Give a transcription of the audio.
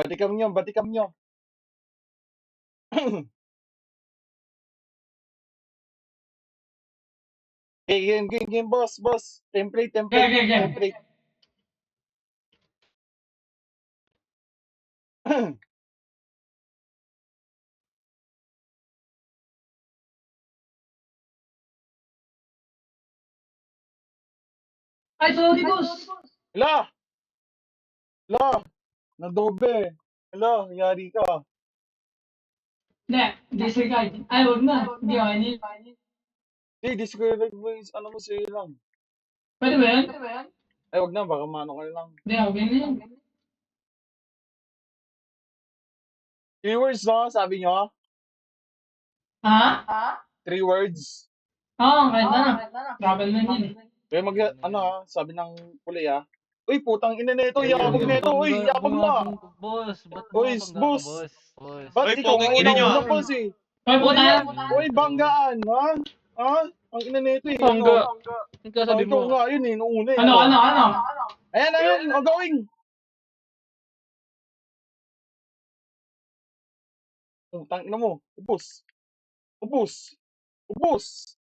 Batikam nyo, batikam nyo. Okay, game, boss, boss. Template, template, Game. template. Ay, sorry, boss. Hala! Hala! Nadobe. Hala, yari ka. Hindi, disregard. Ay, huwag na. Hindi, okay na yun. Hey, disconnect mo yung ano mo sa'yo lang. Pwede ba yun? Ay, wag na, baka mano ka na lang. Hindi, okay na yun. 3 words, no? Sabi nyo? Ha? 3 words. Oo, kahit na. Travel na yun eh. Kaya ano sabi ng puli Uy, putang ina nito, Uy, yabag nito. Uy, yabag mo bumabang boss. Ba't Uy, bumabangga ka, boss. boss? Boss. Ba't Uy, ikaw poging ang ina nyo, unang boss eh? Hoy, puta yan. Uy, banggaan, ha? Ha? Ang ina nito eh, Bangga. ano? Yung sabi Ikaw mo. nga yun eh, nung una eh, Ano? Ayan, ongoing. Putang ina mo, ubus. Ubus. Ubus.